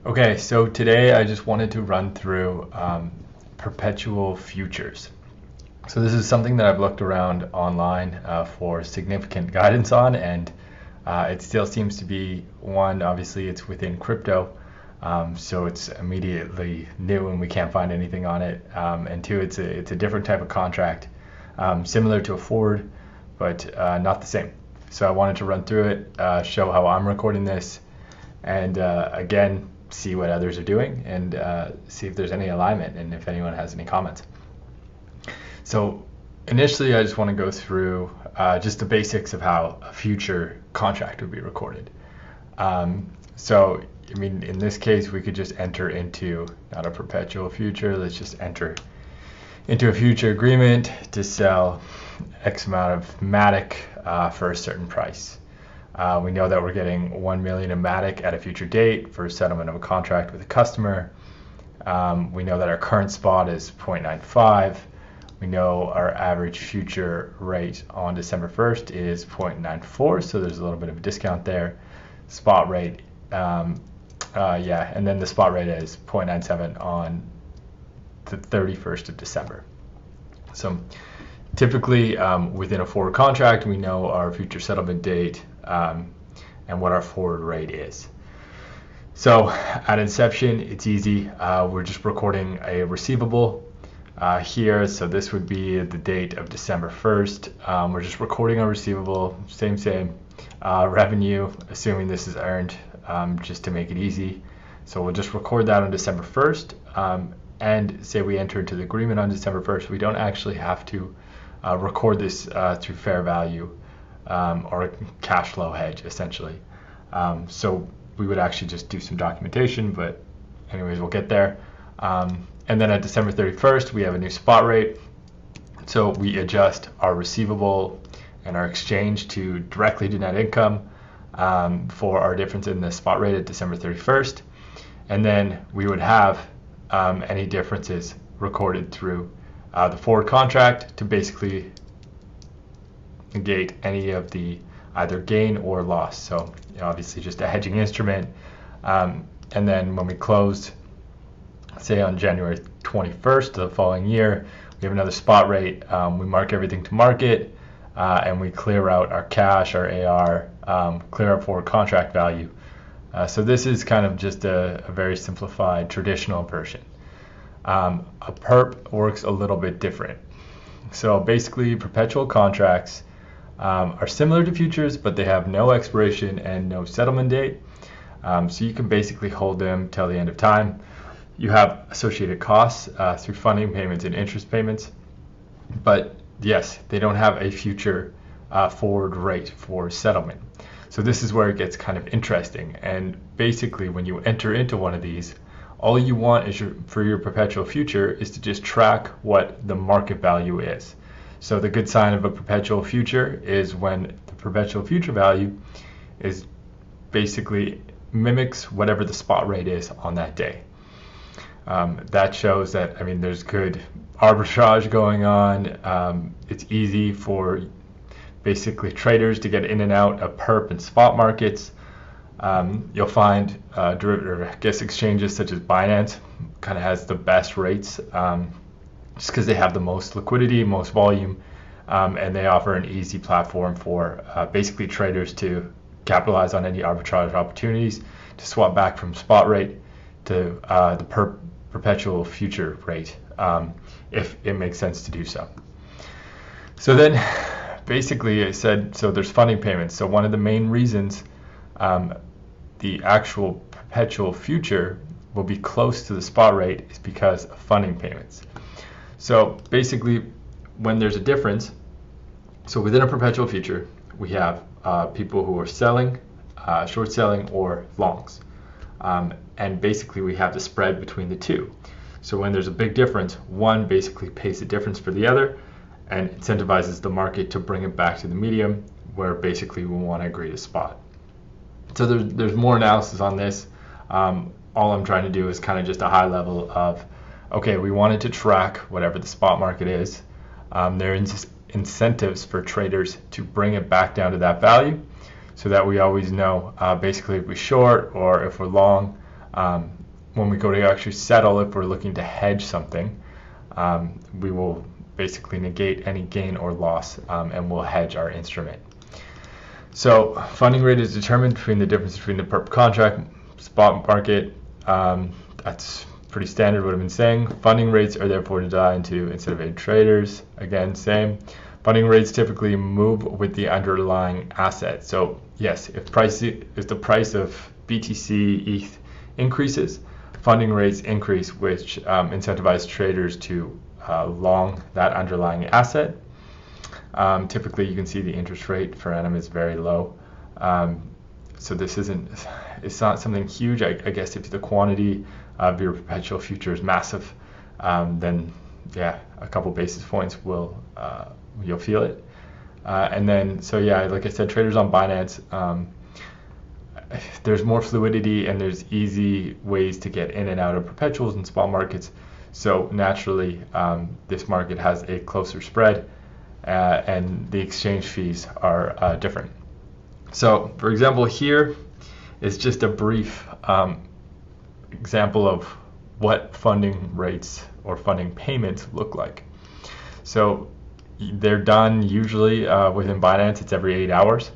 Okay, so today I just wanted to run through perpetual futures. So this is something that I've looked around online for significant guidance on, and it still seems to be one. Obviously, it's within crypto, so it's immediately new, and we can't find anything on it. And two, it's a different type of contract, similar to a forward, but not the same. So I wanted to run through it, show how I'm recording this, and again, see what others are doing and see if there's any alignment and if anyone has any comments. So initially, I just want to go through just the basics of how a future contract would be recorded. So, I mean, in this case, we could just enter into not a perpetual future. Let's just enter into a future agreement to sell X amount of Matic for a certain price. We know that we're getting 1 million in Matic at a future date for settlement of a contract with a customer. We know that our current spot is 0.95. We know our average future rate on December 1st is 0.94, so there's a little bit of a discount there. Spot rate, and then the spot rate is 0.97 on the 31st of December. So typically, within a forward contract, we know our future settlement date and what our forward rate is. So at inception, it's easy. We're just recording a receivable here. So this would be the date of December 1st. We're just recording a receivable, same revenue, assuming this is earned, just to make it easy. So we'll just record that on December 1st. And say we enter into the agreement on December 1st, we don't actually have to record this through fair value or a cash flow hedge, essentially. So we would actually just do some documentation, but anyways, we'll get there. And then at December 31st, we have a new spot rate. So we adjust our receivable and our exchange to directly to net income for our difference in the spot rate at December 31st. And then we would have any differences recorded through the forward contract to basically negate any of the either gain or loss. So obviously just a hedging instrument. And then when we close, say on January 21st of the following year, we have another spot rate. We mark everything to market, and we clear out our cash, our AR, clear our forward contract value. So this is kind of just a very simplified traditional version. A perp works a little bit different. So basically, perpetual contracts are similar to futures, but they have no expiration and no settlement date. So you can basically hold them till the end of time. You have associated costs through funding payments and interest payments. But yes, they don't have a future forward rate for settlement. So this is where it gets kind of interesting. And basically, when you enter into one of these, all you want is for your perpetual future is to just track what the market value is. So the good sign of a perpetual future is when the perpetual future value is basically mimics whatever the spot rate is on that day. That shows that, I mean, there's good arbitrage going on. It's easy for basically traders to get in and out of perp and spot markets. You'll find exchanges such as Binance kind of has the best rates just because they have the most liquidity, most volume, and they offer an easy platform for basically traders to capitalize on any arbitrage opportunities to swap back from spot rate to the perpetual future rate if it makes sense to do so. So then basically I said, so there's funding payments. So one of the main reasons the actual perpetual future will be close to the spot rate is because of funding payments. So basically, when there's a difference, so within a perpetual future, we have people who are selling, short selling, or longs. And basically, we have the spread between the two. So when there's a big difference, one basically pays the difference for the other and incentivizes the market to bring it back to the medium, where basically we want to agree to spot. So there's more analysis on this. All I'm trying to do is kind of just a high level of, okay, we wanted to track whatever the spot market is. There are incentives for traders to bring it back down to that value so that we always know basically if we're short or if we're long, When we go to actually settle, if we're looking to hedge something, we will basically negate any gain or loss, and we'll hedge our instrument. So funding rate is determined between the difference between the perp contract, spot market. That's pretty standard what I've been saying. Funding rates are therefore designed to incentivate traders. Again, same. Funding rates typically move with the underlying asset. So yes, if the price of BTC ETH increases, funding rates increase, which incentivize traders to long that underlying asset. Typically, you can see the interest rate per annum is very low. So it's not something huge. I guess if the quantity of your perpetual future is massive, then yeah, a couple basis points you'll feel it. And then, so yeah, like I said, traders on Binance, there's more fluidity and there's easy ways to get in and out of perpetuals and spot markets. So naturally, this market has a closer spread, and the exchange fees are different. So, for example, here is just a brief example of what funding rates or funding payments look like. So they're done usually within Binance. It's every 8 hours.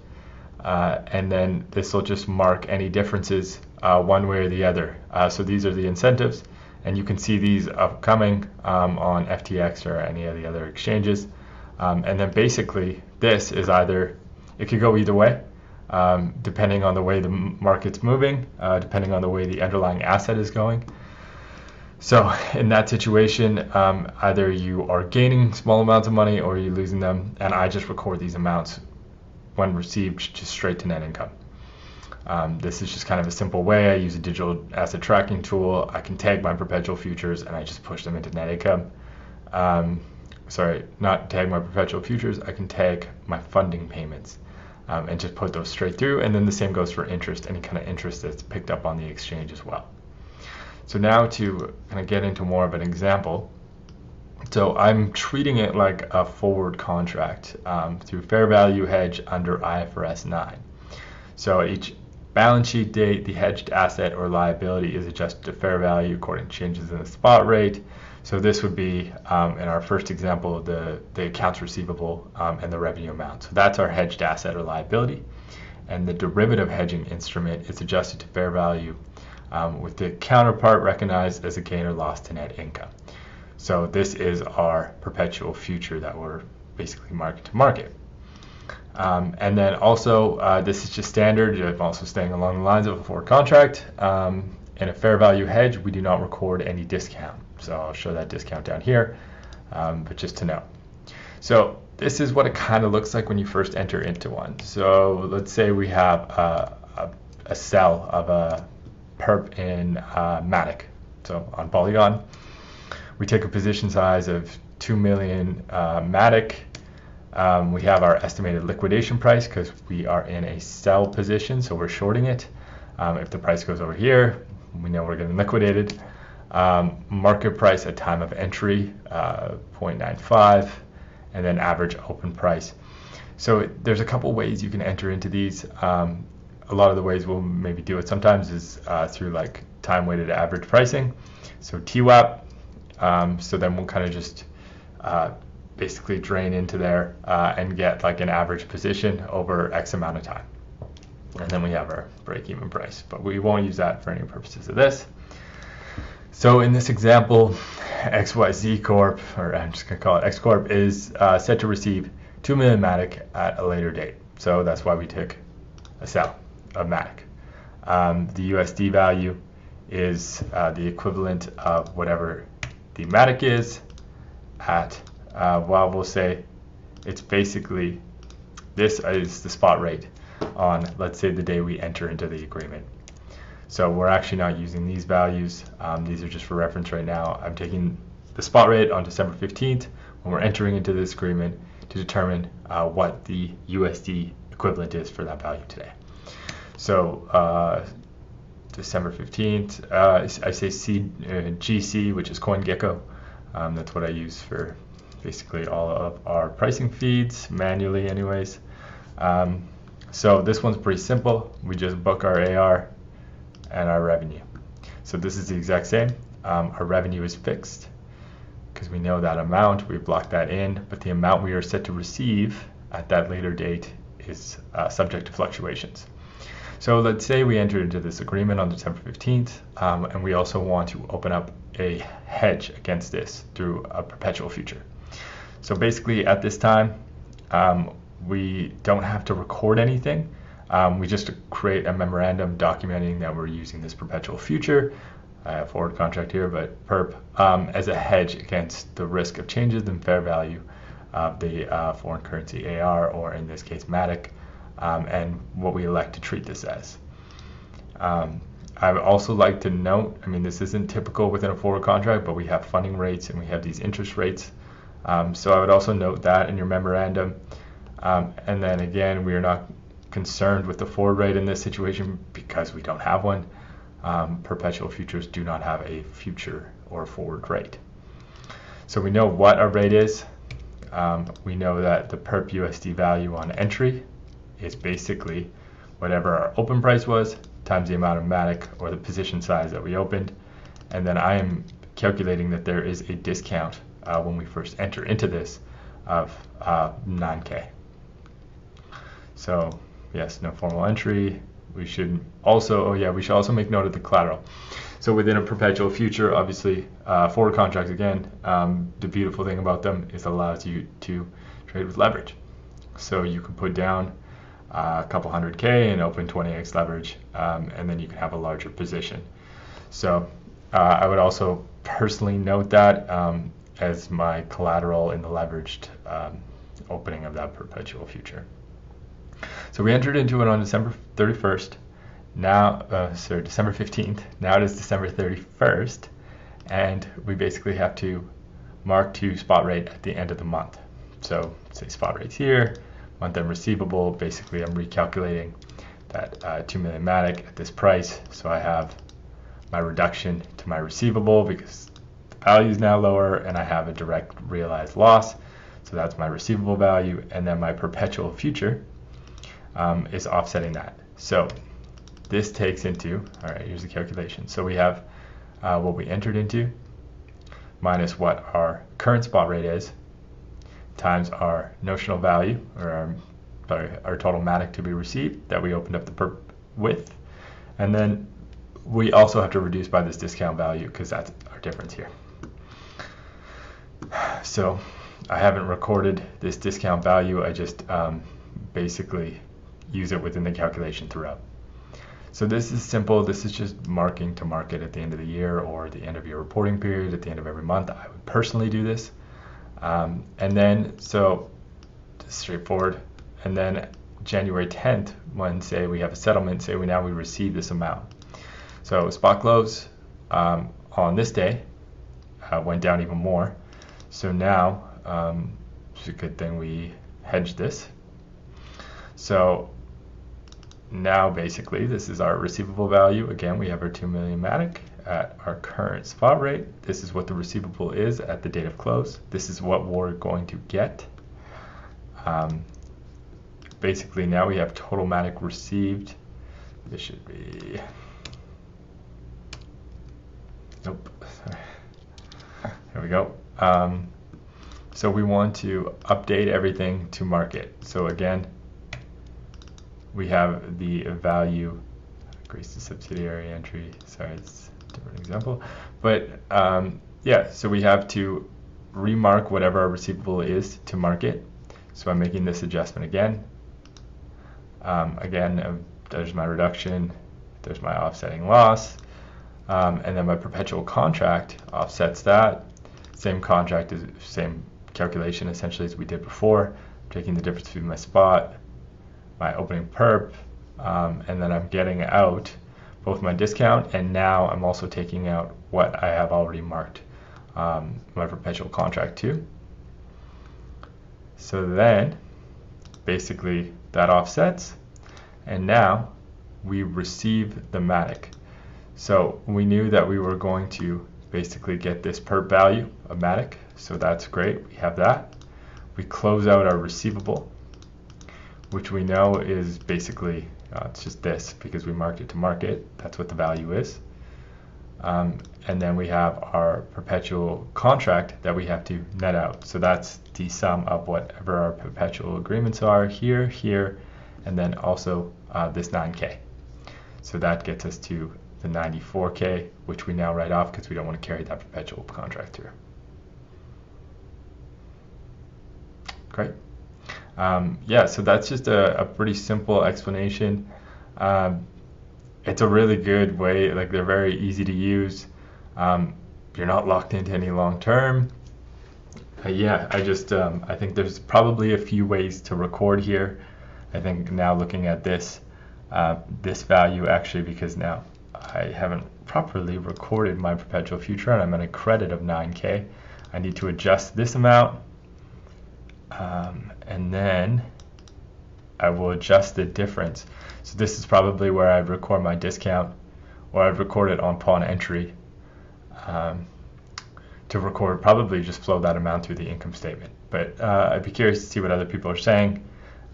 And then this will just mark any differences one way or the other. So these are the incentives, and you can see these upcoming on FTX or any of the other exchanges. And then basically this is it could go either way, depending on the way the market's moving, depending on the way the underlying asset is going. So in that situation, either you are gaining small amounts of money or you're losing them, and I just record these amounts when received just straight to net income. This is just kind of a simple way. I use a digital asset tracking tool. I can tag my perpetual futures and I just push them into net income. Sorry, not tag my perpetual futures. I can tag my funding payments and just put those straight through. And then the same goes for interest, any kind of interest that's picked up on the exchange as well. So now to kind of get into more of an example. So I'm treating it like a forward contract through fair value hedge under IFRS 9. So at each balance sheet date, the hedged asset or liability is adjusted to fair value according to changes in the spot rate. So this would be, in our first example, the accounts receivable and the revenue amount. So that's our hedged asset or liability. And the derivative hedging instrument is adjusted to fair value with the counterpart recognized as a gain or loss to net income. So this is our perpetual future that we're basically market to market. And then also, this is just standard. I'm also staying along the lines of a forward contract. In a fair value hedge, we do not record any discount. So I'll show that discount down here, but just to know. So this is what it kind of looks like when you first enter into one. So let's say we have a sell of a perp in Matic. So on Polygon, we take a position size of 2 million Matic. We have our estimated liquidation price because we are in a sell position, so we're shorting it. If the price goes over here, we know we're getting liquidated. Market price at time of entry, 0.95, and then average open price. So there's a couple ways you can enter into these. A lot of the ways we'll maybe do it sometimes is through like time weighted average pricing. So TWAP. So then we'll kind of just basically drain into there and get like an average position over X amount of time. And then we have our break-even price, but we won't use that for any purposes of this. So in this example, XYZ Corp, or I'm just going to call it X Corp, is set to receive 2 million Matic at a later date. So that's why we took a sell of Matic. The USD value is the equivalent of whatever the Matic is at, well, we'll say it's basically, this is the spot rate on, let's say, the day we enter into the agreement. So we're actually not using these values. These are just for reference right now. I'm taking the spot rate on December 15th when we're entering into this agreement to determine what the USD equivalent is for that value today. So December 15th, I say GC, which is CoinGecko. That's what I use for basically all of our pricing feeds, manually anyways. So this one's pretty simple. We just book our AR and our revenue. So this is the exact same. Our revenue is fixed because we know that amount, we block that in, but the amount we are set to receive at that later date is subject to fluctuations. So let's say we enter into this agreement on December 15th, and we also want to open up a hedge against this through a perpetual future. So basically at this time, we don't have to record anything. We just create a memorandum documenting that we're using this perpetual future, forward contract here, but perp, as a hedge against the risk of changes in fair value of the foreign currency AR, or in this case MATIC, and what we elect to treat this as. I would also like to note, I mean, this isn't typical within a forward contract, but we have funding rates and we have these interest rates. So I would also note that in your memorandum. And then again, we are not concerned with the forward rate in this situation because we don't have one. Perpetual futures do not have a future or forward rate. So we know what our rate is. We know that the perp USD value on entry is basically whatever our open price was times the amount of MATIC or the position size that we opened. And then I am calculating that there is a discount when we first enter into this of 9K. So yes, no formal entry. We should also, we should also make note of the collateral. So within a perpetual future, obviously, forward contracts, again, the beautiful thing about them is it allows you to trade with leverage. So you can put down a couple hundred K and open 20x leverage, and then you can have a larger position. So I would also personally note that as my collateral in the leveraged opening of that perpetual future. So we entered into it on December 31st. Now, December 15th. Now it is December 31st, and we basically have to mark to spot rate at the end of the month. So say spot rate's here, month end receivable. Basically, I'm recalculating that 2 million MATIC at this price. So I have my reduction to my receivable because the value is now lower, and I have a direct realized loss. So that's my receivable value, and then my perpetual future is offsetting that. So this takes into, all right, here's the calculation. So we have what we entered into minus what our current spot rate is times our notional value, or our total MATIC to be received that we opened up the perp with. And then we also have to reduce by this discount value because that's our difference here. So I haven't recorded this discount value. I just basically use it within the calculation throughout. So this is simple. This is just marking to market at the end of the year or the end of your reporting period, at the end of every month. I would personally do this. And then, so just straightforward. And then January 10th, when say we have a settlement, say we receive this amount. So spot close on this day went down even more. So now it's a good thing we hedged this. So now basically this is our receivable value. Again, we have our 2 million MATIC at our current spot rate. This is what the receivable is at the date of close. This is what we're going to get. Basically now we have total MATIC received. This should be, nope, sorry. Here we go. So we want to update everything to market. So again, we have the value, increase the subsidiary entry. Sorry, it's a different example. But yeah, so we have to remark whatever our receivable is to market. So I'm making this adjustment again. There's my reduction, there's my offsetting loss, and then my perpetual contract offsets that. Same contract, is same calculation essentially as we did before, taking the difference between my spot, my opening perp, and then I'm getting out both my discount, and now I'm also taking out what I have already marked my perpetual contract to. So then basically that offsets, and now we receive the MATIC. So we knew that we were going to basically get this perp value of MATIC, so that's great, we have that. We close out our receivable, which we know is basically, it's just this because we marked it to market, that's what the value is. And then we have our perpetual contract that we have to net out. So that's the sum of whatever our perpetual agreements are here, here, and then also this 9K. So that gets us to the 94K, which we now write off because we don't want to carry that perpetual contract through. Great. Yeah, so that's just a pretty simple explanation. It's a really good way, like they're very easy to use. You're not locked into any long term. Yeah, I think there's probably a few ways to record here. I think now looking at this value actually, because now I haven't properly recorded my perpetual future and I'm at a credit of 9K. I need to adjust this amount, and then I will adjust the difference. So this is probably where I'd record my discount, or I'd record it on pawn entry. To record, probably just flow that amount through the income statement. But I'd be curious to see what other people are saying.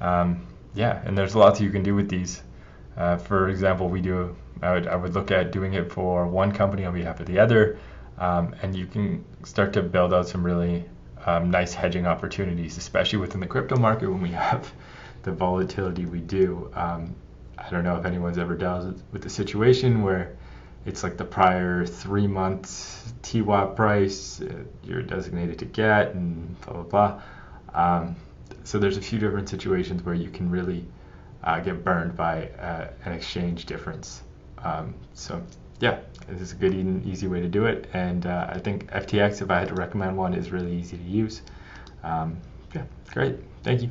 Yeah, and there's lots you can do with these. For example, I would look at doing it for one company on behalf of the other, and you can start to build out some really nice hedging opportunities, especially within the crypto market when we have the volatility we do. I don't know if anyone's ever dealt with the situation where it's like the prior 3 months TWAP price you're designated to get, and blah blah blah. So there's a few different situations where you can really get burned by an exchange difference. So yeah, this is a good and easy way to do it, and I think FTX, if I had to recommend one, is really easy to use. Yeah, great. Thank you.